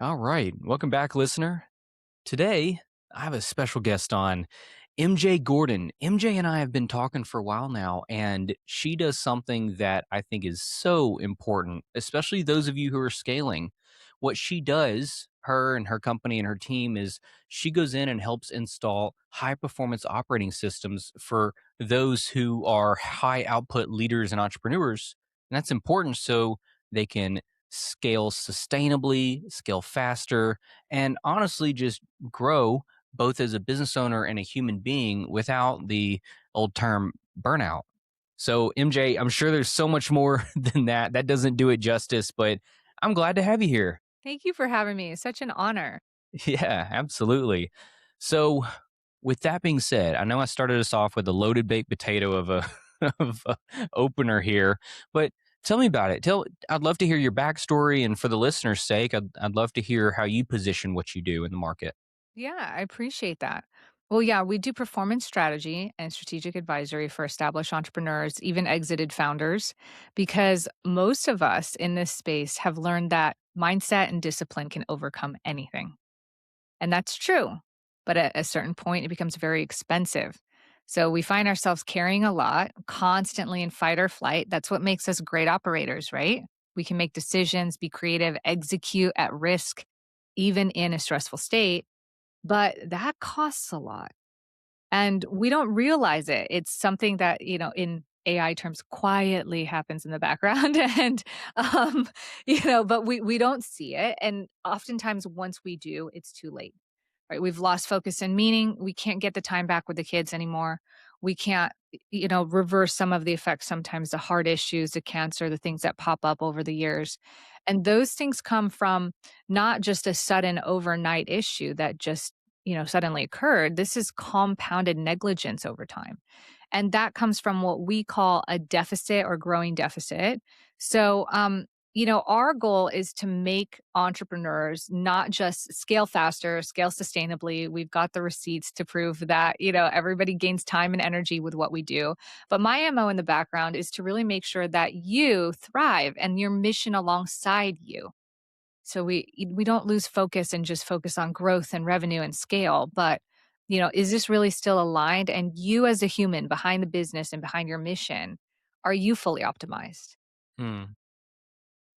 All right. Welcome back, listener. Today, I have a special guest on, MJ Gordon. MJ and I have been talking for a while now, and she does something that I think is so important, especially those of you who are scaling. What she does, her and her company and her team, is she goes in and helps install high performance operating systems for those who are high output leaders and entrepreneurs. And that's important so they can scale sustainably, scale faster, and honestly just grow both as a business owner and a human being without the old term burnout. So, MJ, I'm sure there's so much more than that. That doesn't do it justice, but I'm glad to have you here. Thank you for having me. It's such an honor. Yeah, absolutely. So, with that being said, I know I started us off with a loaded baked potato of a, of a opener here, but tell me about it. I'd love to hear your backstory, and for the listeners' sake, I'd love to hear how you position what you do in the market. Yeah, I appreciate that. Well, yeah, we do performance strategy and strategic advisory for established entrepreneurs, even exited founders, because most of us in this space have learned that mindset and discipline can overcome anything. And that's true. But at a certain point, it becomes very expensive. So we find ourselves carrying a lot, constantly in fight or flight. That's what makes us great operators, right? We can make decisions, be creative, execute at risk, even in a stressful state. But that costs a lot. And we don't realize it. It's something that, in AI terms, quietly happens in the background. And, um, but we don't see it. And oftentimes, once we do, it's too late, right? We've lost focus and meaning. We can't get the time back with the kids anymore. We can't, reverse some of the effects, sometimes the heart issues, the cancer, the things that pop up over the years. And those things come from not just a sudden overnight issue that just suddenly occurred. This is compounded negligence over time. And that comes from what we call a deficit or growing deficit. So, our goal is to make entrepreneurs not just scale faster, scale sustainably. We've got the receipts to prove that, everybody gains time and energy with what we do. But my MO in the background is to really make sure that you thrive and your mission alongside you. So we don't lose focus and just focus on growth and revenue and scale, but is this really still aligned? And you as a human behind the business and behind your mission, are you fully optimized? Hmm.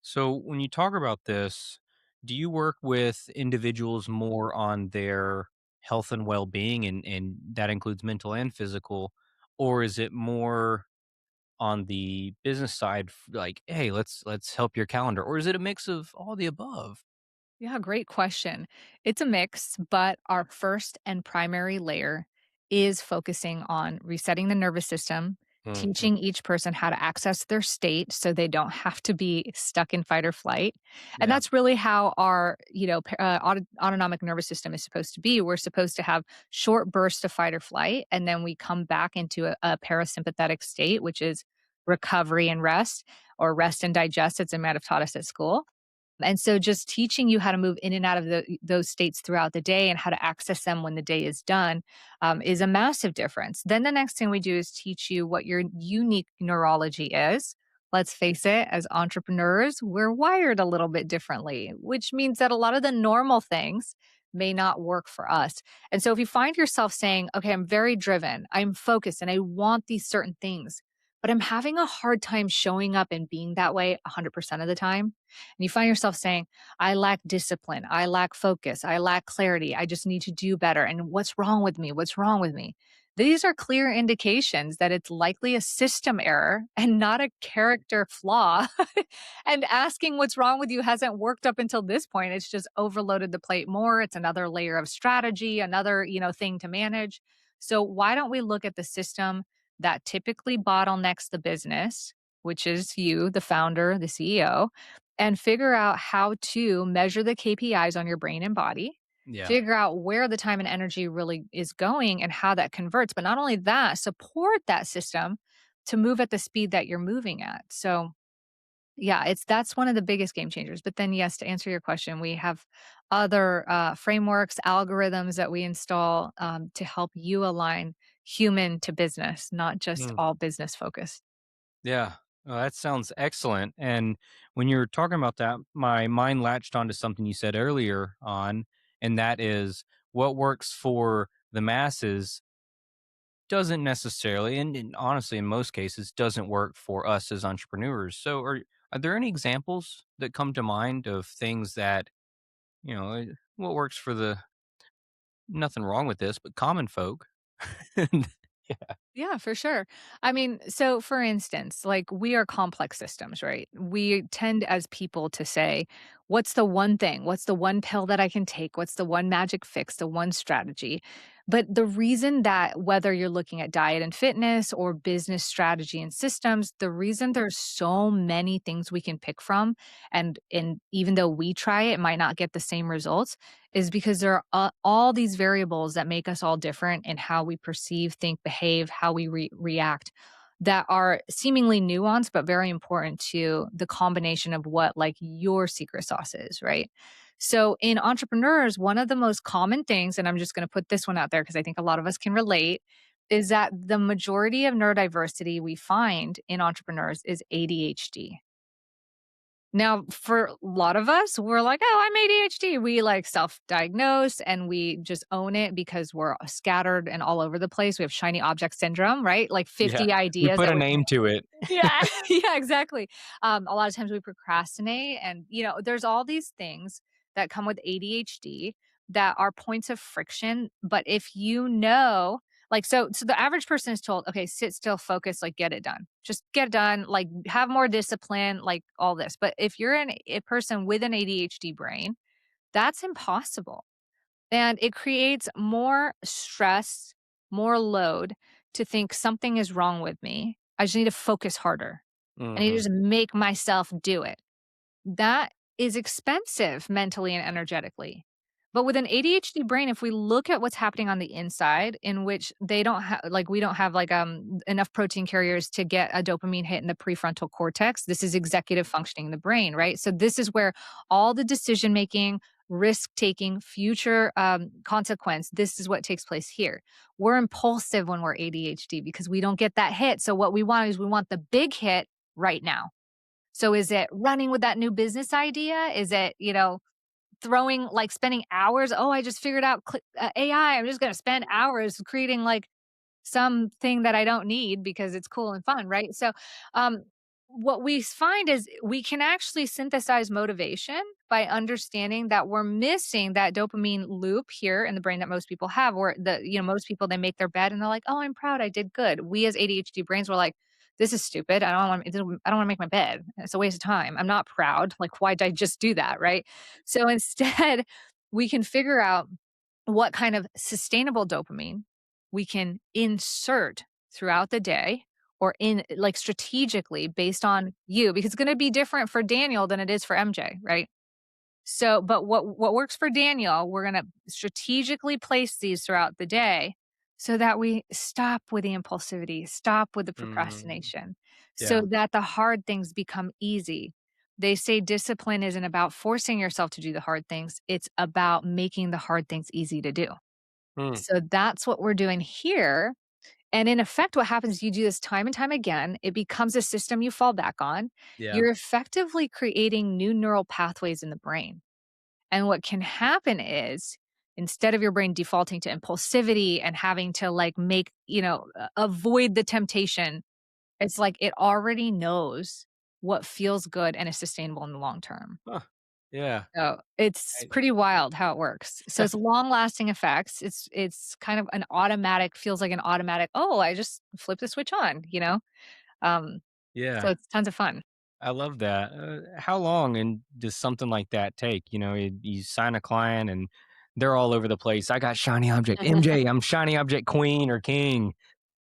So, when you talk about this, do you work with individuals more on their health and well being, and that includes mental and physical? Or is it more on the business side, like, hey, let's help your calendar? Or is it a mix of all the above? Yeah, great question. It's a mix, but our first and primary layer is focusing on resetting the nervous system, Mhm. teaching each person how to access their state so they don't have to be stuck in fight or flight. And Yeah. that's really how our, autonomic nervous system is supposed to be. We're supposed to have short bursts of fight or flight, and then we come back into a parasympathetic state, which is recovery and rest, or rest and digest, as they might have taught us at school. And so just teaching you how to move in and out of those states throughout the day and how to access them when the day is done is a massive difference. Then the next thing we do is teach you what your unique neurology is. Let's face it, as entrepreneurs, we're wired a little bit differently, which means that a lot of the normal things may not work for us. And so if you find yourself saying, okay, I'm very driven, I'm focused, and I want these certain things, but I'm having a hard time showing up and being that way 100% of the time, and you find yourself saying, I lack discipline, I lack focus, I lack clarity, I just need to do better. And what's wrong with me? What's wrong with me? These are clear indications that it's likely a system error and not a character flaw. And asking what's wrong with you hasn't worked up until this point. It's just overloaded the plate more. It's another layer of strategy, another, thing to manage. So why don't we look at the system that typically bottlenecks the business, which is you, the founder, the CEO, and figure out how to measure the KPIs on your brain and body, Yeah. figure out where the time and energy really is going and how that converts. But not only that, support that system to move at the speed that you're moving at. So, yeah, that's one of the biggest game changers. But then, yes, to answer your question, we have other frameworks, algorithms that we install to help you align human to business, not just Mm. all business focused. Yeah. Oh, that sounds excellent. And when you're talking about that, my mind latched onto something you said earlier on, and that is what works for the masses doesn't necessarily, and honestly, in most cases, doesn't work for us as entrepreneurs. So, are there any examples that come to mind of things that what works for the nothing wrong with this, but common folk? And- yeah, Yeah, for sure. I mean, so for instance, like we are complex systems, right? We tend as people to say, what's the one thing? What's the one pill that I can take? What's the one magic fix, the one strategy? But the reason that whether you're looking at diet and fitness or business strategy and systems, the reason there's so many things we can pick from and even though we try it, might not get the same results is because there are all these variables that make us all different in how we perceive, think, behave, how we react that are seemingly nuanced but very important to the combination of what like your secret sauce is, right? So in entrepreneurs, one of the most common things, and I'm just going to put this one out there because I think a lot of us can relate, is that the majority of neurodiversity we find in entrepreneurs is ADHD. Now, for a lot of us, we're like, "Oh, I'm ADHD." We, like, self-diagnose, and we just own it because we're scattered and all over the place. We have shiny object syndrome, right? Like yeah, 50 we ideas put that a we name to it. Yeah, yeah, exactly. A lot of times we procrastinate and, there's all these things that come with ADHD that are points of friction, but if so the average person is told, "Okay, sit still, focus, like, get it done. Just get it done, like, have more discipline," like, all this. But if you're a person with an ADHD brain, that's impossible. And it creates more stress, more load to think something is wrong with me. I just need to focus harder. I need to Hmm. just make myself do it. That is expensive mentally and energetically. But with an ADHD brain, if we look at what's happening on the inside, in which they don't have, like, we don't have like enough protein carriers to get a dopamine hit in the prefrontal cortex. This is executive functioning in the brain, right? So this is where all the decision making, risk taking, future consequence. This is what takes place here. We're impulsive when we're ADHD because we don't get that hit. So what we want is we want the big hit right now. So is it running with that new business idea? Is it, throwing like spending hours, "Oh, I just figured out AI. I'm just gonna spend hours creating like something that I don't need because it's cool and fun," right? So, um, what we find is we can actually synthesize motivation by understanding that we're missing that dopamine loop here in the brain that most people have, where most people, they make their bed and they're like, "Oh, I'm proud. I did good." We as ADHD brains were like, "This is stupid. I don't want to make my bed. It's a waste of time. I'm not proud. Like, why did I just do that?" Right. So instead, we can figure out what kind of sustainable dopamine we can insert throughout the day or in like strategically based on you because it's going to be different for Daniel than it is for MJ, right? So, but what works for Daniel, we're going to strategically place these throughout the day so that we stop with the impulsivity, stop with the Mm, procrastination, so yeah. that the hard things become easy. They say discipline isn't about forcing yourself to do the hard things, it's about making the hard things easy to do. Mm, So that's what we're doing here. And in effect, what happens, you do this time and time again, it becomes a system you fall back on. yeah. You're effectively creating new neural pathways in the brain. And what can happen is instead of your brain defaulting to impulsivity and having to like avoid the temptation, it's like it already knows what feels good and is sustainable in the long term. Huh. Yeah. So, it's I- pretty wild how it works. So, it's long-lasting effects. It's kind of an automatic feels like an automatic, "Oh, I just flip the switch on," you know? Um, so yeah. it's tons of fun. I love that. How long and does something like that take? You sign a client and they're all over the place. I got shiny object. MJ, I'm shiny object queen or king.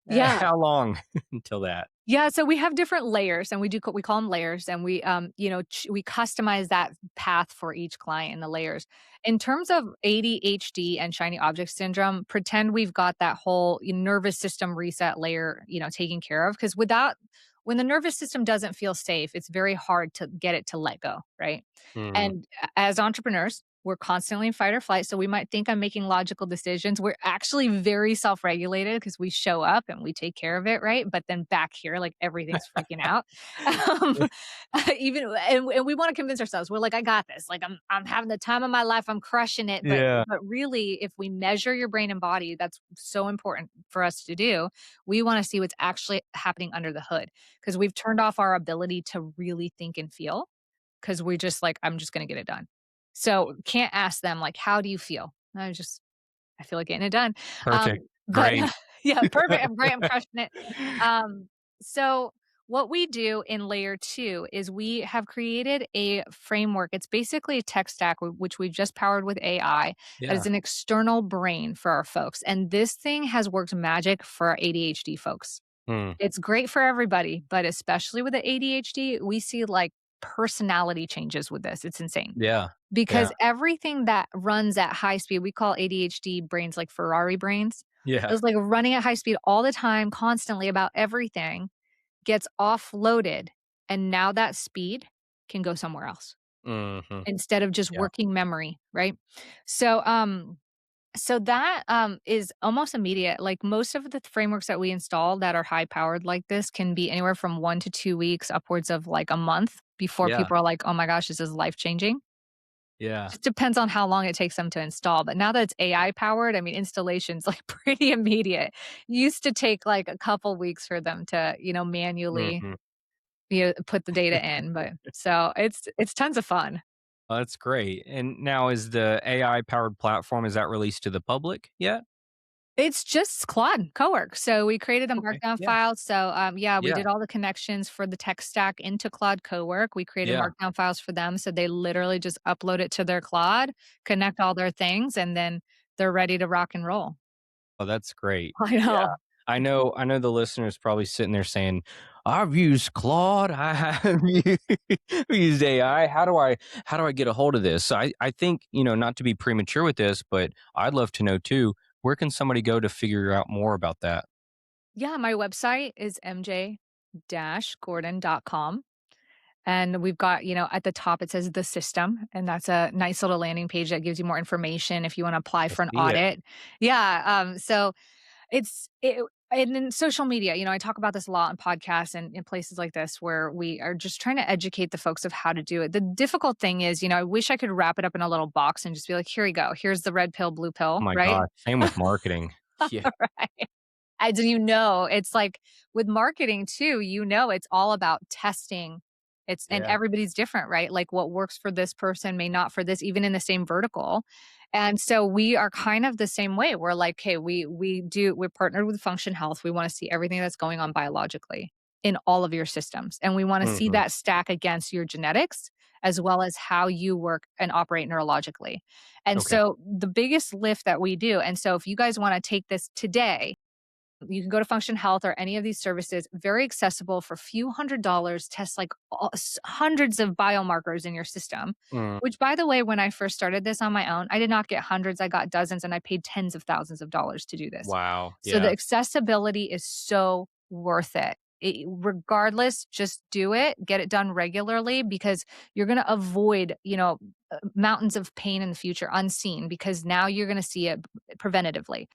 Yeah. How long until that? Yeah, so we have different layers and we call them layers and we customize that path for each client in the layers. In terms of ADHD and shiny object syndrome, pretend we've got that whole nervous system reset layer, taken care of because without when the nervous system doesn't feel safe, it's very hard to get it to let go, right? Hmm. And as entrepreneurs, we're constantly in fight or flight. So we might think I'm making logical decisions. We're actually very self regulated because we show up and we take care of it, right? But then back here, like everything's freaking out. Um, and we want to convince ourselves we're like, I got this. Like I'm having the time of my life. I'm crushing it. But Yeah. but really, if we measure your brain and body, that's so important for us to do. We want to see what's actually happening under the hood because we've turned off our ability to really think and feel because we just like, I'm just going to get it done. So can't ask them like, how do you feel? I feel like getting it done. Perfect. But Great. yeah, perfect. I'm great. I'm crushing it. So what we do in layer two is we have created a framework. It's basically a tech stack, which we've just powered with AI that is Yeah. an external brain for our folks. And this thing has worked magic for our ADHD folks. Mm. It's great for everybody, but especially with the ADHD, we see like personality changes with this. It's insane Yeah. because Yeah. everything that runs at high speed, we call ADHD brains like Ferrari brains. Yeah. It's like running at high speed all the time, constantly about everything gets offloaded. And now that speed can go somewhere else Mhm. instead of just Yeah. working memory, right? So, so that, is almost immediate. Like, most of the frameworks that we install that are high powered like this can be anywhere from 1 to 2 weeks, upwards of, like, a month before Yeah. people are like, "Oh my gosh, this is life changing." Yeah. Just depends on how long it takes them to install, but now that it's AI powered, I mean, installation's, like, pretty immediate. Used to take, like, a couple weeks for them to, manually, Mhm. put the data in, but so it's tons of fun. Oh, that's great. And now is the AI powered platform, is that released to the public yet? It's just Claude Cowork. So we created a Okay. markdown Yeah. file. So, yeah, we Yeah. did all the connections for the tech stack into Claude Cowork. We created Yeah. markdown files for them. So they literally just upload it to their Claude, connect all their things, and then they're ready to rock and roll. Oh, that's great. I Yeah. know. I know the listeners probably sitting there saying, "I've used Claude. I have used AI. How do I get a hold of this?" So I think, not to be premature with this, but I'd love to know too, where can somebody go to figure out more about that? Yeah, my website is mj-gordon.com. And we've got, at the top it says the system, and that's a nice little landing page that gives you more information if you want to apply I for an see it. audit. Yeah. So and in social media, I talk about this a lot on podcasts and in places like this where we are just trying to educate the folks of how to do it. The difficult thing is, I wish I could wrap it up in a little box and just be like, here we go. Here's the red pill, blue Oh pill, my right? gosh. Same with marketing. Yeah. Right. As it's like with marketing too, it's all about testing. And Yeah. everybody's different, right? Like what works for this person may not for this, even in the same vertical. And so we are kind of the same way. We're like, hey, we're partnered with Function Health. We want to see everything that's going on biologically in all of your systems. And we want to see Mhm. that stack against your genetics as well as how you work and operate neurologically. And Okay. so the biggest lift that we do, and so if you guys want to take this today, you can go to Function Health or any of these services, very accessible for a few $100s, test like hundreds of biomarkers in your system. Mm. Which, by the way, when I first started this on my own, I did not get hundreds, I got dozens, and I paid tens of thousands of dollars to do this. Wow. So the Yeah. accessibility is so worth it. Regardless, just do it, get it done regularly because you're going to avoid, mountains of pain in the future unseen because now you're going to see it preventatively,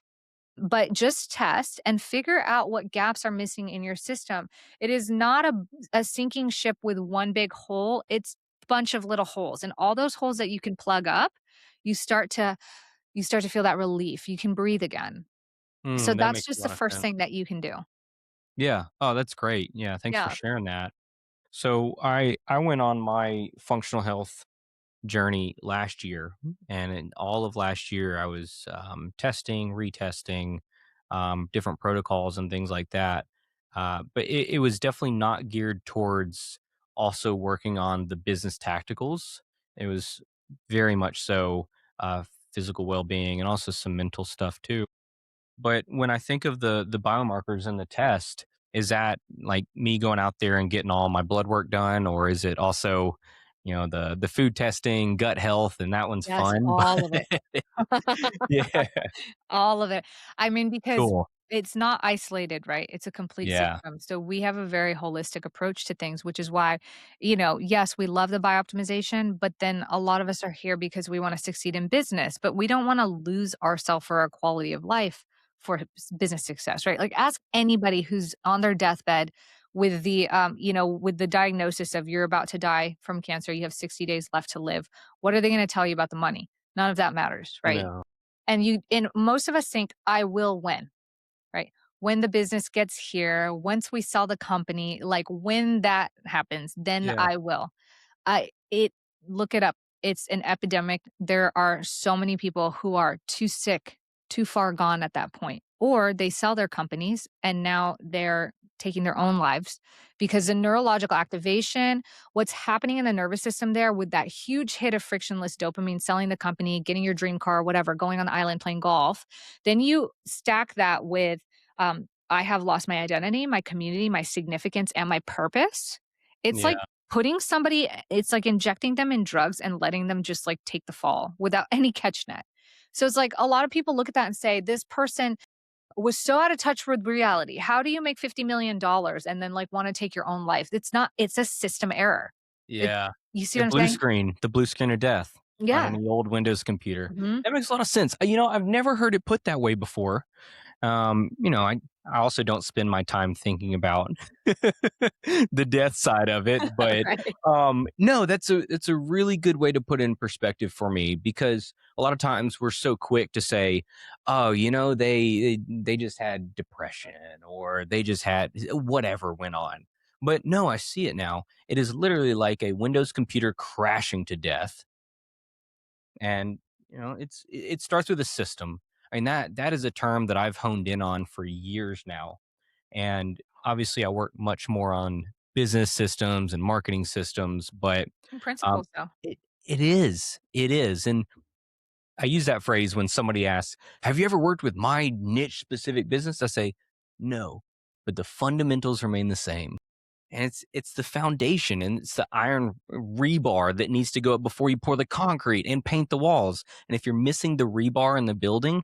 but just test and figure out what gaps are missing in your system. It is not a sinking ship with one big hole. It's a bunch of little holes. And all those holes that you can plug up, you start to feel that relief. You can breathe again. So That that's makes a just the lot of first sense. thing that you can do. Yeah. Oh, that's great. Yeah. Thanks for Yeah. sharing that. So I went on my functional health journey last year, and in all of last year, I was testing, retesting, different protocols and things like that. But it was definitely not geared towards also working on the business tacticals. It was very much so uh, physical well being and also some mental stuff too. But when I think of the biomarkers in the test, is that like me going out there and getting all my blood work done, or is it also, the food testing, gut health, and that one's Yes, fun? all of it. But yeah, All of it. I mean, because cool. It's not isolated, right? It's a complete Yeah. system. So we have a very holistic approach to things, which is why, yes, we love the biooptimization, but then a lot of us are here because we want to succeed in business, but we don't want to lose ourself or our quality of life for business success, right? Like ask anybody who's on their deathbed with with the diagnosis of you're about to die from cancer, you have 60 days left to live. What are they going to tell you about the money? None of that matters, right? No. And most of us think I will win, right? When the business gets here, once we sell the company, like when that happens, then Yeah. I will. I it Look it up. It's an epidemic. There are so many people who are too sick, too far gone at that point. Or they sell their companies and now they're taking their own lives because the neurological activation, what's happening in the nervous system there with that huge hit of frictionless dopamine, selling the company, getting your dream car, whatever, going on the island playing golf, then you stack that with I have lost my identity, my community, my significance, and my purpose. It's Yeah. like it's like injecting them in drugs and letting them just like take the fall without any catch net. So it's like a lot of people look at that and say, this person was so out of touch with reality. How do you make $50 million and then like want to take your own life? It's not, it's a system error. It, Yeah. you see The what I'm blue saying? screen, the blue screen of death on Yeah. any old Windows computer. Mhm. That makes a lot of sense. I've never heard it put that way before. I also don't spend my time thinking about the death side of it, but Right. no, that's a really good way to put in perspective for me because a lot of times we're so quick to say, oh, they just had depression or they just had whatever went on. But no, I see it now. It is literally like a Windows computer crashing to death, and it starts with a system. I mean, that is a term that I've honed in on for years now, and obviously I work much more on business systems and marketing systems, but In um principle, so. it is, and I use that phrase when somebody asks, have you ever worked with my niche specific business? I say no, but the fundamentals remain the same, and it's the foundation and it's the iron rebar that needs to go up before you pour the concrete and paint the walls. And if you're missing the rebar in the building,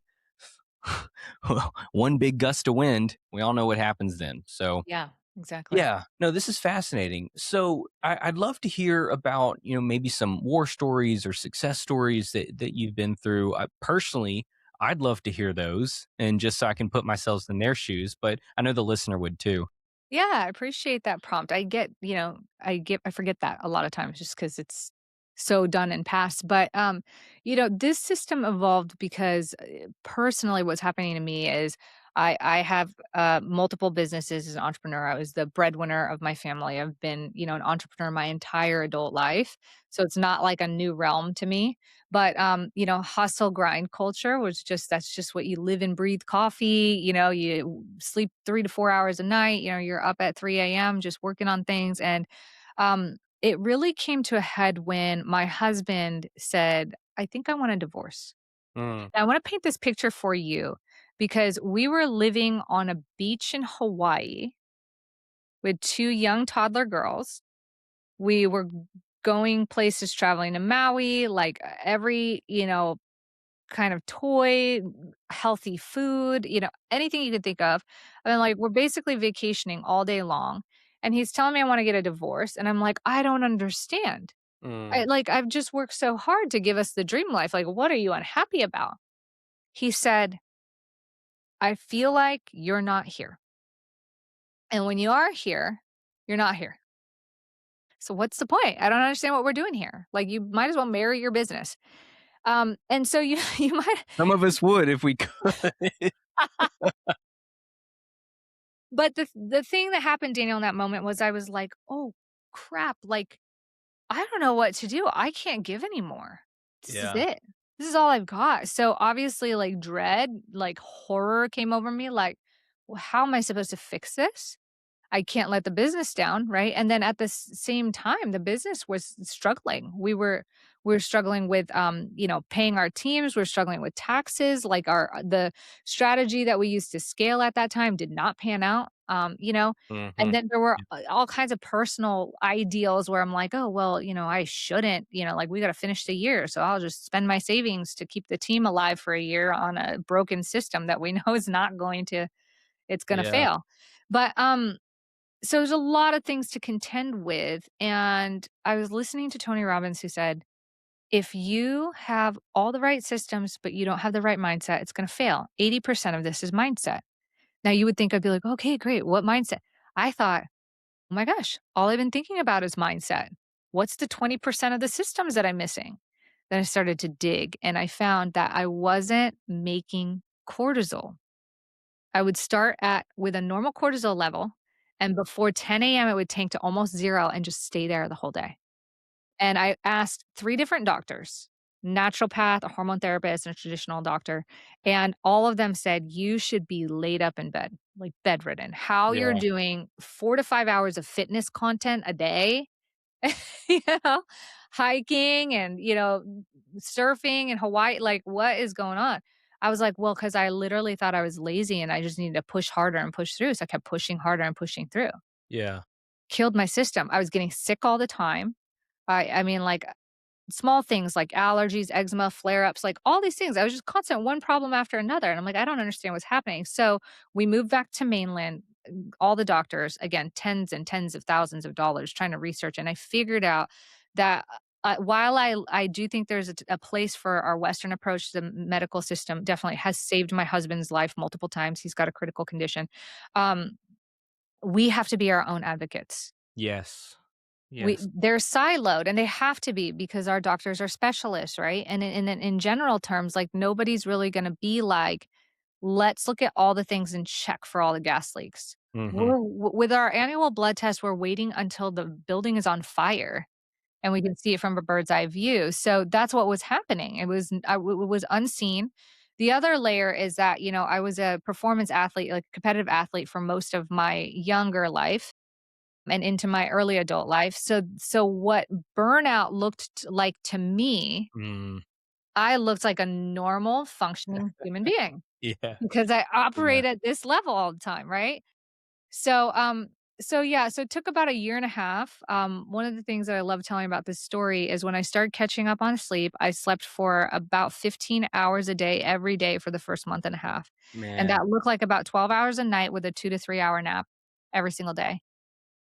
well, one big gust of wind, we all know what happens then. So Yeah, exactly. yeah, no, this is fascinating. So I'd love to hear about maybe some war stories or success stories that you've been through. Personally, I'd love to hear those, and just so I can put myself in their shoes. But I know the listener would too. Yeah, I appreciate that prompt. I forget that a lot of times just because it's so done and past. But this system evolved because personally what's happening to me is I have multiple businesses as an entrepreneur. I was the breadwinner of my family. I've been, an entrepreneur my entire adult life. So it's not like a new realm to me. But hustle grind culture was just that's just what you live and breathe coffee. You sleep 3 to 4 hours a night. You're up at 3 a.m. just working on things. And it really came to a head when my husband said, I think I want a divorce. Mm, Now, I want to paint this picture for you because we were living on a beach in Hawaii with two young toddler girls. We were going places, traveling to Maui, like every, kind of toy, healthy food, anything you could think of. And like we're basically vacationing all day long. And he's telling me I want to get a divorce. And I'm like, I don't understand. mm, I've just worked so hard to give us the dream life. Like, what are you unhappy about? He said, I feel like you're not here. And when you are here, you're not here. So what's the point? I don't understand what we're doing here. Like you might as well marry your business. And so you you might some of us would if we could. but the thing that happened, Daniel, in that moment was I was like, "Oh, crap, like, I don't know what to do. I can't give anymore. This is Yeah. it. This is all I've got." So, obviously, like, dread, like, horror came over me, like, "Well, how am I supposed to fix this? I can't let the business down, right?" And then at the same time, the business was struggling. We were struggling with paying our teams, we're struggling with taxes, like the strategy that we used to scale at that time did not pan out. And Hmm. then there were all kinds of personal ideals where I'm like, "Oh, well, I shouldn't, like we got to finish the year, so I'll just spend my savings to keep the team alive for a year on a broken system that we know is not going to It's gonna Yeah. fail. But, so there's a lot of things to contend with, and I was listening to Tony Robbins who said, "If you have all the right systems, but you don't have the right mindset, it's gonna fail. 80% of this is mindset." Now you would think I'd be like, "Okay, great. What mindset?" I thought, "Oh my gosh, all I've been thinking about is mindset. What's the 20% of the systems that I'm missing?" Then I started to dig, and I found that I wasn't making cortisol. I would start at with a normal cortisol level, and before 10 a.m., it would tank to almost 0 and just stay there the whole day. And I asked 3 different doctors, naturopath, a hormone therapist, and a traditional doctor, and all of them said, "You should be laid up in bed, like bedridden." How you're Yeah. doing 4 to 5 hours of fitness content a day, you know, hiking and, surfing in Hawaii, like, what is going on? I was like, "Well, because I literally thought I was lazy and I just needed to push harder and push through." So I kept pushing harder and pushing through. Yeah. Killed my system. I was getting sick all the time. I mean, like, small things like allergies, eczema, flare-ups, like, all these things. I was just constant one problem after another, and I'm like, "I don't understand what's happening." So, we moved back to mainland, all the doctors, again, tens and tens of thousands of dollars trying to research, and I figured out that, while I do think there's a place for our Western approach to the medical system, definitely has saved my husband's life multiple times, he's got a critical condition, um, we have to be our own advocates. Yes. We Yes. they're siloed, and they have to be because our doctors are specialists, right? And in general terms, like, nobody's really gonna be like, "Let's look at all the things and check for all the gas leaks." Mhm. We're with our annual blood test, we're waiting until the building is on fire, and we can see it from a bird's eye view. So that's what was happening. It was unseen. The other layer is that, I was a performance athlete, like, competitive athlete for most of my younger life and into my early adult life. So what burnout like to me, Mm. I looked like a normal functioning human being Yeah. because I Yeah. operate at this level all the time, right? So yeah, so it took about a year and a half. One of the things that I love telling about this story is when I started catching up on sleep, I slept for about 15 hours a day every day for the first month and a half. And Man. that looked like about 12 hours a night with a 2 to 3 hour nap every single day.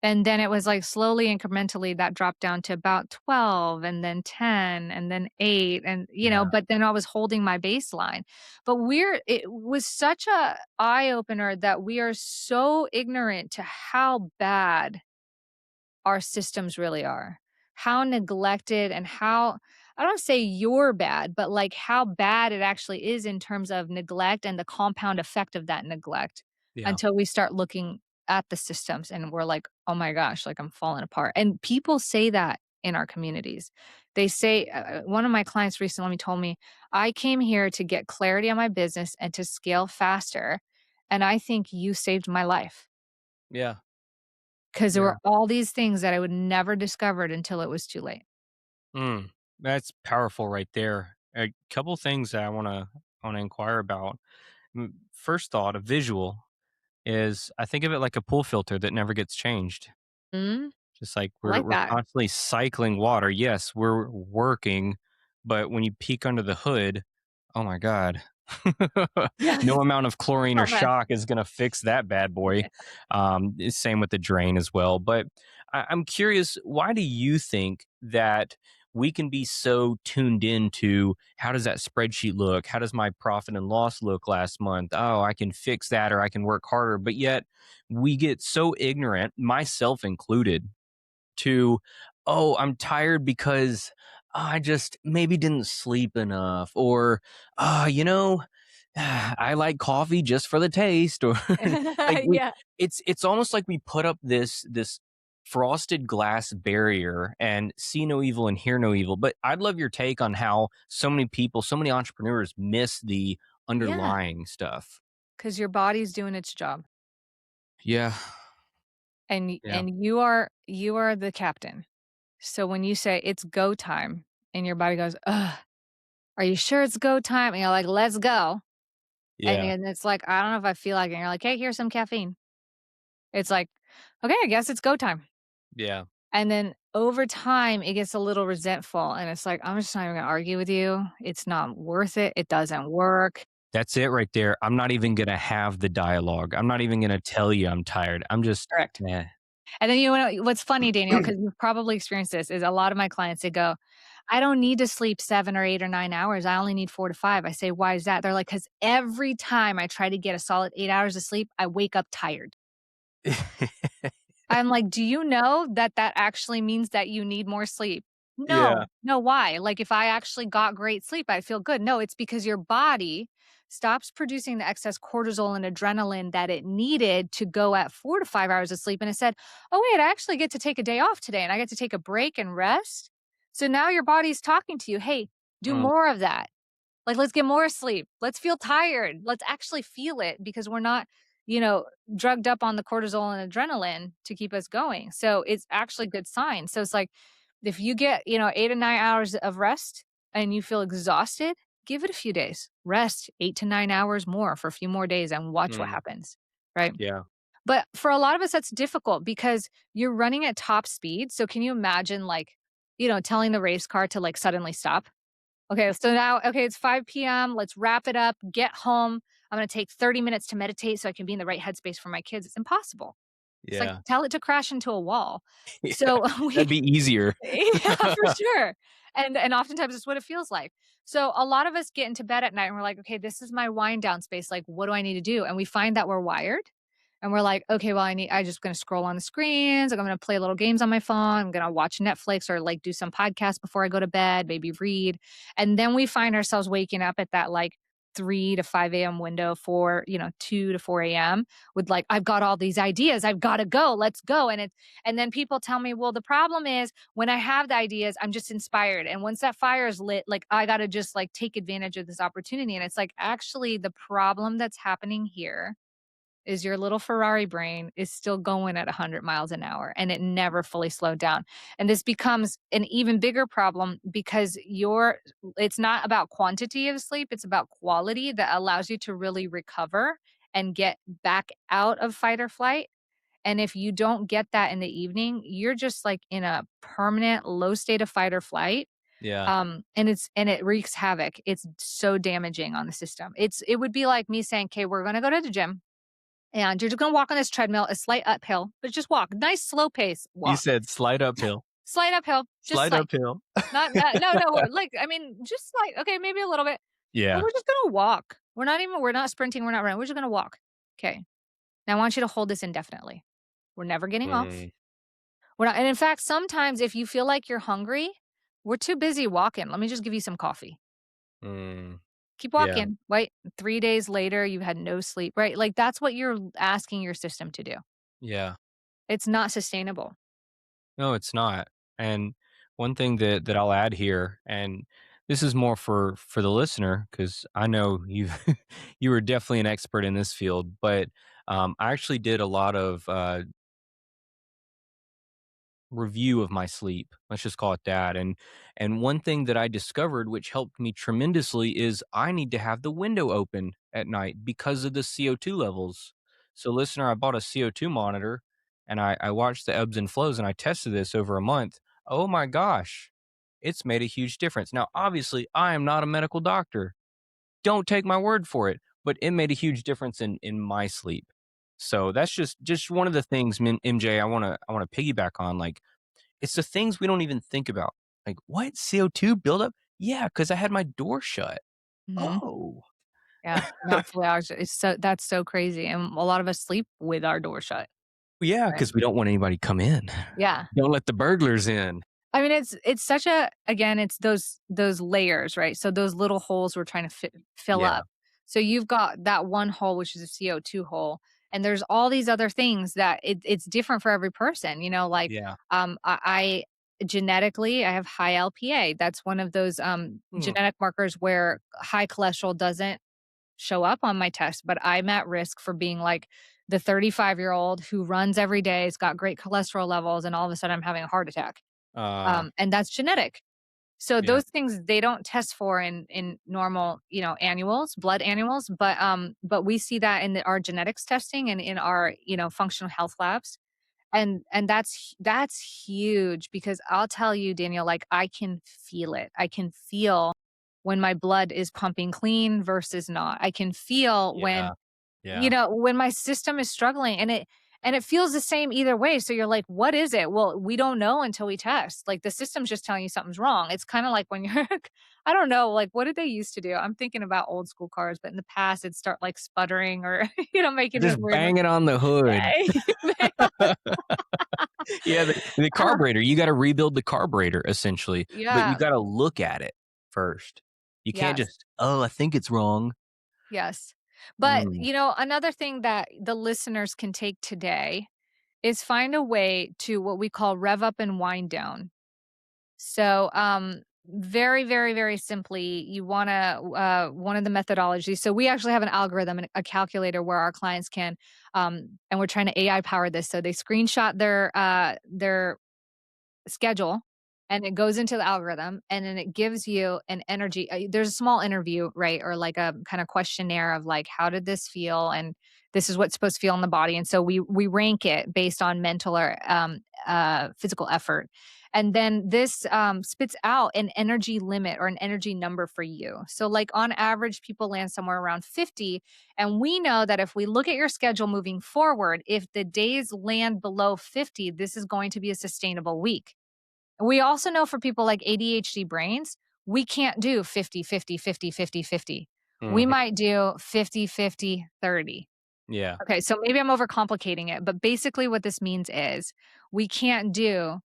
And then it was, like, slowly incrementally that dropped down to about 12 and then 10 and then 8 and, Yeah. but then I was holding my baseline. But it was such a eye opener that we are so ignorant to how bad our systems really are. How neglected and how I don't say you're bad, but, like, how bad it actually is in terms of neglect and the compound effect of that neglect Yeah. until we start looking at the systems and we're like, "Oh my gosh, like, I'm falling apart." And people say that in our communities. They say one of my clients recently told me, "I came here to get clarity on my business and to scale faster, and I think you saved my life." Yeah. 'Cause there Yeah. were all these things that I would never discovered until it was too late. Mm. That's powerful right there. A couple things that I wanna inquire about. First thought, a visual is I think of it like a pool filter that never gets changed. Mm, Just like I we're like we're that. constantly cycling water. Yes, we're working, but when you peek under the hood, oh my god. Yes. No amount of chlorine or Oh, man. shock is gonna fix that bad boy. Same with the drain as well. But I'm curious, why do you think that we can be so tuned into how does that spreadsheet look? How does my profit and loss look last month? Oh, I can fix that or I can work harder. But yet we get so ignorant, myself included, to, oh, I'm tired because I just maybe didn't sleep enough, or, I like coffee just for the taste, or like Yeah. it's almost like we put up this frosted glass barrier and see no evil and hear no evil. But I'd love your take on how so many people, so many entrepreneurs miss the Yeah. underlying stuff. 'Cause your body's doing its job, Yeah. Yeah. and you are the captain. So when you say, "It's go time," and your body goes, "Ugh, are you sure it's go time?" And you're like, "Let's go." And Yeah. then it's like, "I don't know if I feel like it." And you're like, "Hey, here's some caffeine." It's like, "Okay, I guess it's go time." Yeah. And then over time, it gets a little resentful, and it's like, "I'm just not even gonna argue with you. It's not worth it. It doesn't work." That's it right there. I'm not even gonna have the dialogue. I'm not even gonna tell you I'm tired. I'm just, Correct. "Meh." And then you know what's funny, Daniel, because you've probably experienced this, is a lot of my clients, they go, "I don't need to sleep 7 or 8 or 9 hours. I only need 4 to 5." I say, "Why is that?" They're like, "'Cause every time I try to get a solid 8 hours of sleep, I wake up tired." I'm like, "Do you know that that actually means that you need more sleep?" Yeah. "No." "No, why?" Like, "If I actually got great sleep, I'd feel good." "No, it's because your body stops producing the excess cortisol and adrenaline that it needed to go at 4 to 5 hours of sleep, and it said, 'Oh, wait, I actually get to take a day off today, and I get to take a break and rest.'" So now your body's talking to you, "Hey, do Mm, more of that." Like, let's get more sleep. Let's feel tired. Let's actually feel it because we're not, you know, drugged up on the cortisol and adrenaline to keep us going. So it's actually good sign. So it's like if you get, 8 to 9 hours of rest and you feel exhausted, give it a few days. Rest 8 to 9 hours more for a few more days and watch what mm, happens. Right? yeah. But for a lot of us that's difficult because you're running at top speed. So can you imagine like, telling the race car to like suddenly stop? Okay, so now, okay, it's 5 p.m. Let's wrap it up, get home. I'm going to take 30 minutes to meditate so I can be in the right headspace for my kids. It's impossible. It's like Yeah. tell it to crash into a wall. Yeah. So we That'd be easier. yeah, for sure. And oftentimes it's what it feels like. So a lot of us get into bed at night and we're like, okay, this is my wind down space. Like, what do I need to do? And we find that we're wired. And we're like, okay, well, I just gonna scroll on the screens. Like, I'm gonna play little games on my phone. I'm gonna watch Netflix or like do some podcast before I go to bed, maybe read. And then we find ourselves waking up at that like 3 to 5 a.m. window for, 2 to 4 a.m. with like, I've got all these ideas. I've got to go. Let's go. And then people tell me, well, the problem is when I have the ideas, I'm just inspired. And once that fire is lit, like I got to just like take advantage of this opportunity. And it's like, actually, the problem that's happening here is your little Ferrari brain is still going at 100 miles an hour and it never fully slowed down. And this becomes an even bigger problem because it's not about quantity of sleep, it's about quality that allows you to really recover and get back out of fight or flight. And if you don't get that in the evening, you're just like in a permanent low state of fight or flight. Yeah. And it wreaks havoc. It's so damaging on the system. It would be like me saying, "Okay, we're gonna go to the gym and you're just gonna walk on this treadmill, a slight uphill, but just walk, nice slow pace You walk, said slide uphill. slight uphill, just Slide slight, uphill. no, like I mean, just like okay, maybe a little bit, but Yeah. we're just gonna walk. We're not sprinting, we're not running, we're just gonna walk. Okay, now I want you to hold this indefinitely. We're never getting off. Mm, We're not, and in fact, sometimes if you feel like you're hungry, we're too busy walking. Let me just give you some coffee. mm, Keep yeah. walking. Wait, 3 days later, you had no sleep. Right? Like that's what you're asking your system to do. Yeah. It's not sustainable. No, it's not. And one thing that I'll add here, and this is more for the listener, because I know you you were definitely an expert in this field, but I actually did a lot of review of my sleep. Let's just call it that. And one thing that I discovered which helped me tremendously is I need to have the window open at night because of the CO2 levels. So listener, I bought a CO2 monitor and I watched the ebbs and flows and I tested this over a month. Oh my gosh. It's made a huge difference. Now, obviously, I am not a medical doctor. Don't take my word for it, but it made a huge difference in my sleep. So that's just one of the things, MJ, I want to piggyback on. Like it's the things we don't even think about. Like, "What? CO2 buildup?" "Yeah, because I had my door shut." Mhm. "Oh." Yeah, not fully oxygen it's so that's so crazy, and a lot of us sleep with our door shut, Yeah, right? because we don't want anybody come in. Yeah. Don't let the burglars in. I mean, it's such a again, it's those layers, right? So those little holes we're trying to fill Yeah, up. So you've got that one hole, which is a CO2 hole, and there's all these other things that it's different for every person, like, yeah. I genetically, I have high LPA. That's one of those, Mm, genetic markers where high cholesterol doesn't show up on my test, but I'm at risk for being like the 35-year-old who runs every day, has got great cholesterol levels, and all of a sudden I'm having a heart attack. uh, And that's genetic. So yeah, those things they don't test for in normal, annuals, blood annuals, but we see that in our genetics testing and in our, functional health labs. And that's huge because I'll tell you, Daniel, like I can feel it. I can feel when my blood is pumping clean versus not. I can feel when, Yeah. Yeah. when my system is struggling, and it feels the same either way. So you're like, what is it? Well, we don't know until we test. Like the system's just telling you something's wrong. It's kind of like when you're I don't know, like what did they used to do? I'm thinking about old school cars, but in the past it'd start like sputtering or making this Just weird noise. banging on the hood. Yeah, the Uh, carburetor, you gotta rebuild the carburetor essentially, but you yeah. gotta look at it first. You can't Yes. just, "Oh, I think it's wrong." Yes. But, Mm, another thing that the listeners can take today is find a way to what we call rev up and wind down. So, very, very, very simply, you want to, one of the methodologies. So, we actually have an algorithm and a calculator where our clients can, and we're trying to AI power this. So, they screenshot their schedule and it goes into the algorithm and then it gives you an energy there's a small interview, right, or like a kind of questionnaire of like how did this feel, and this is what's supposed to feel in the body, and so we rank it based on mental or physical effort, and then this spits out an energy limit or an energy number for you. So like on average people land somewhere around 50, and we know that if we look at your schedule moving forward, if the days land below 50, this is going to be a sustainable week. We also know for people like ADHD brains, we can't do 50, 50, 50, 50, 50. We mhm, might do 50, 50, 30. yeah, Okay, so maybe I'm overcomplicating it, but basically what this means is we can't do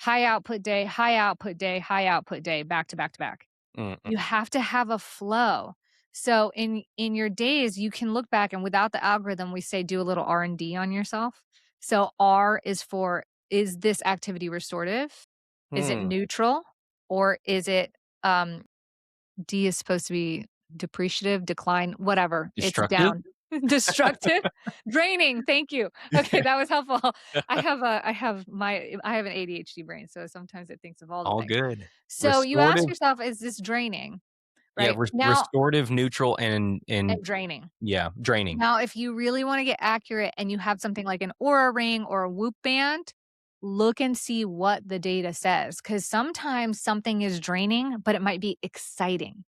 high output day, high output day, high output day, back to back to back. mm-mm, You have to have a flow. So in your days, you can look back, and without the algorithm, we say do a little R&D on yourself. So R is for, is this activity restorative? Is it hmm, neutral? Or is it um D is supposed to be depreciative, decline, whatever. It's destructive? down. Destructive, draining. Thank you. Okay, that was helpful. I have an ADHD brain, so sometimes it thinks of all the All things. good. So you ask Restorative, yourself, is this draining? yeah, Right? Now, restorative, neutral, and and draining. yeah, draining. Now, if you really wanna get accurate and you have something like an Aura Ring or a Whoop band, look and see what the data says, because sometimes something is draining, but it might be exciting.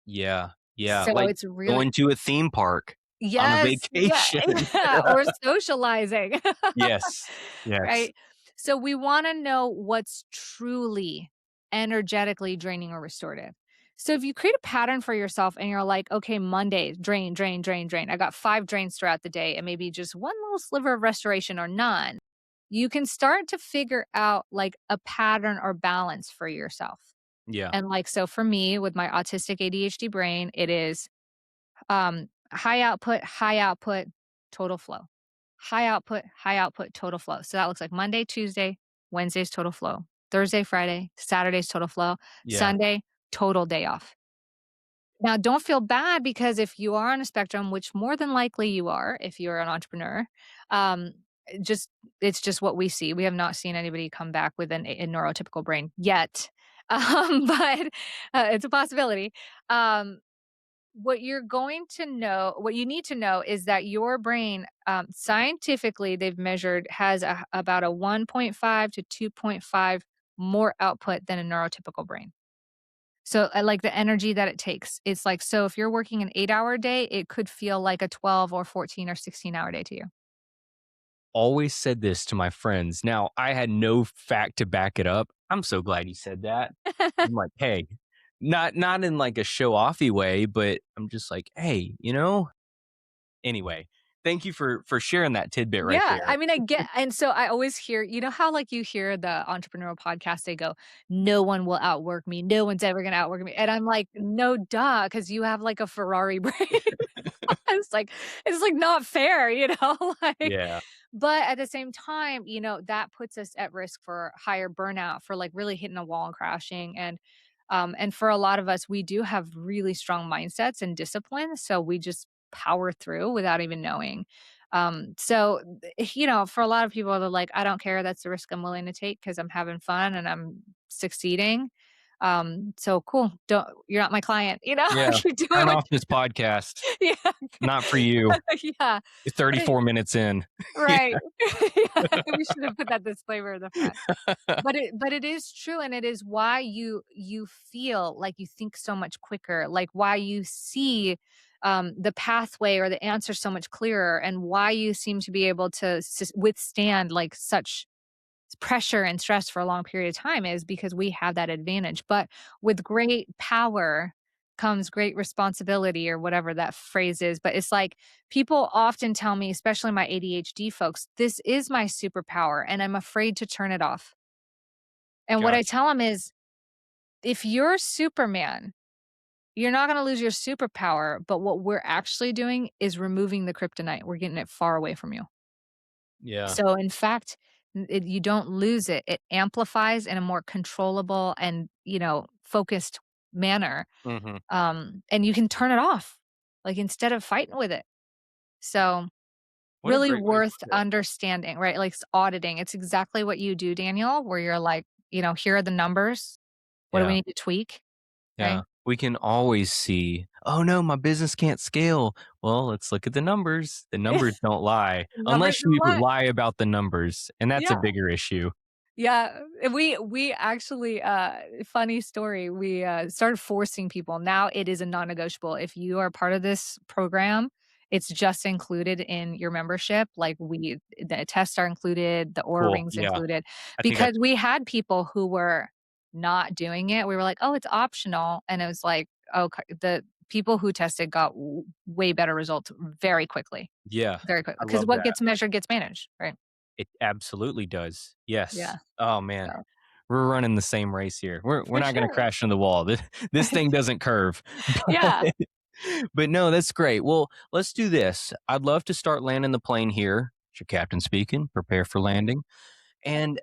Yeah, yeah, So like it's really going to a theme park on a Yes, yeah, vacation. yeah, or socializing. Yes, yes, Right? So we wanna know what's truly energetically draining or restorative. So if you create a pattern for yourself and you're like, "Okay, Monday, drain, drain, drain, drain. I got 5 drains throughout the day and maybe just one little sliver of restoration or none." You can start to figure out like a pattern or balance for yourself. yeah. And like, so for me with my autistic ADHD brain, it is high output, total flow. High output, total flow. So that looks like Monday, Tuesday, Wednesday's total flow. Thursday, Friday, Saturday's total flow. Yeah, Sunday, total day off. Now, don't feel bad because if you are on a spectrum, which more than likely you are if you're an entrepreneur, um, just it's just what we see. We have not seen anybody come back with a neurotypical brain yet, but it's a possibility. Um, what you need to know is that your brain, scientifically, they've measured has about a 1.5 to 2.5 more output than a neurotypical brain. So, like the energy that it takes, it's like, so if you're working an 8-hour day, it could feel like a 12 or 14 or 16-hour day to you. always said this to my friends. Now, I had no fact to back it up. I'm so glad you said that. I'm like, "Hey," not in like a show offy way, but I'm just like, "Hey, you know?" Anyway, thank you for sharing that tidbit right Yeah, there. I mean, I get, and so I always hear, how like you hear the entrepreneurial podcast, they go, "No one will outwork me. No one's ever gonna outwork me." And I'm like, "No, duh, because you have like a Ferrari brain." It's like not fair, like, Yeah, but at the same time, that puts us at risk for higher burnout, for like really hitting a wall and crashing. And for a lot of us, we do have really strong mindsets and discipline. So we just power through without even knowing. So for a lot of people, they're like, I don't care. That's the risk I'm willing to take because I'm having fun and I'm succeeding. So cool. Don't You're not my client, Yeah. keep doing Turn what off this podcast. yeah. Not for you. Yeah. You're But it 34 minutes in. Yeah. right. Yeah, we should have put that disclaimer in the front. But it is true, and it is why you feel like you think so much quicker, like why you see, the pathway or the answer so much clearer, and why you seem to be able to withstand, like, such pressure and stress for a long period of time is because we have that advantage. But with great power comes great responsibility or whatever that phrase is. But it's like people often tell me, especially my ADHD folks, this is my superpower and I'm afraid to turn it off. And what I Gotcha. tell them is if you're Superman, you're not going to lose your superpower. But what we're actually doing is removing the kryptonite. We're getting it far away from you. Yeah. So, in fact, you don't lose it. It amplifies in a more controllable and, focused manner, Mhm. and you can turn it off, like, instead of fighting with it. So, What a really great way to worth put it. understanding, right? Like, auditing. It's exactly what you do, Daniel, where you're like, "Here are the numbers. What do we Yeah. need to tweak?" Yeah. Right? We can always see, "Oh, no, my business can't scale." Well, let's look at the numbers. The numbers don't lie, Numbers unless don't you lie. lie about the numbers, and that's a Yeah. bigger issue. Yeah, we actually, funny story, we, started forcing people. Now it is a non-negotiable. If you are part of this program, it's just included in your membership. Like, the tests are included, the Aura Cool. Ring's Yeah. included, I think that's because we had people who were not doing it. We were like, "Oh, it's optional," and it was like, okay, the people who tested got way better results yeah. very quickly, I because love what that. gets measured gets managed, right? It absolutely does. Yes. Yeah, Oh, man. so We're running the same race here. We're for not gonna sure. crash into the wall. This thing doesn't curve. Yeah. But no, that's great. Well, let's do this. I'd love to start landing the plane here. It's your captain speaking. Prepare for landing. And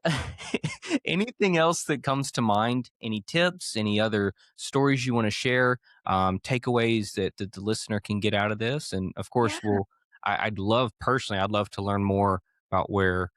anything else that comes to mind? Any tips? Any other stories you want to share? Takeaways that the listener can get out of this? And of Yeah. course, I'd love personally. I'd love to learn more about where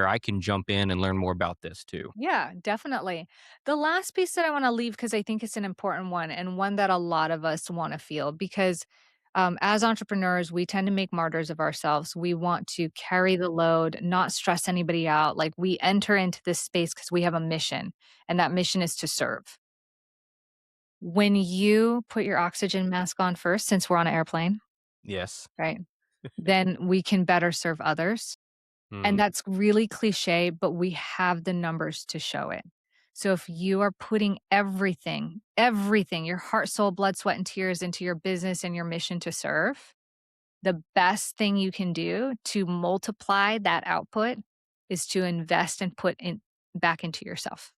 I can jump in and learn more about this too. Yeah, definitely. The last piece that I want to leave, because I think it's an important one and one that a lot of us want to feel, because as entrepreneurs, we tend to make martyrs of ourselves. We want to carry the load, not stress anybody out. Like, we enter into this space because we have a mission, and that mission is to serve. When you put your oxygen mask on first, since we're on an airplane, Yes. right, then we can better serve others. And Mm, that's really cliche, but we have the numbers to show it. So if you are putting everything, your heart, soul, blood, sweat, and tears into your business and your mission to serve, the best thing you can do to multiply that output is to invest and put in back into yourself.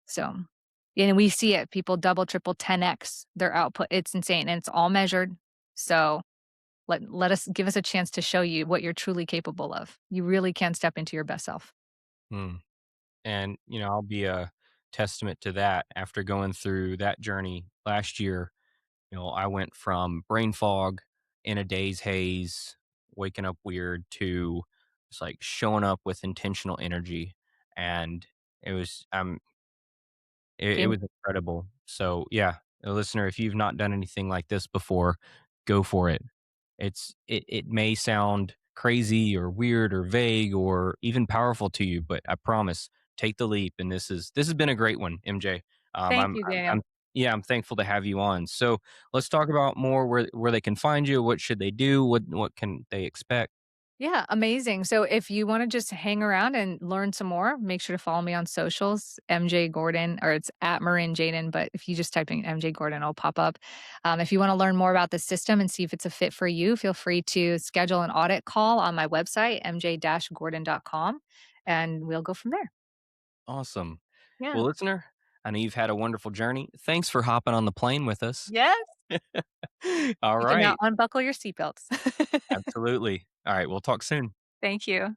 So, and we see it. People double, triple, 10x their output. It's insane and it's all measured. So give us a chance to show you what you're truly capable of. You really can step into your best self. mm. And I'll be a testament to that. After going through that journey last year, I went from brain fog, in a day's haze, waking up weird, to just like showing up with intentional energy. And it was it Game was incredible. So yeah, listener, if you've not done anything like this before, go for it. It may sound crazy or weird or vague or even powerful to you, but I promise, take the leap. And this has been a great one, MJ. Thank you, Daniel. I'm yeah, I'm thankful to have you on. So let's talk about more where they can find you. What should they do? What can they expect? Yeah, amazing. So if you want to just hang around and learn some more, make sure to follow me on socials, MJ Gordon, or it's at Marin Jaden. But if you just type in MJ Gordon, it'll pop up. If you want to learn more about the system and see if it's a fit for you, feel free to schedule an audit call on my website, mj-gordon.com, and we'll go from there. Awesome. Yeah. Well, listener, I know you've had a wonderful journey. Thanks for hopping on the plane with us. Yes. All You can now right. unbuckle your seatbelts. Absolutely. All right. We'll talk soon. Thank you.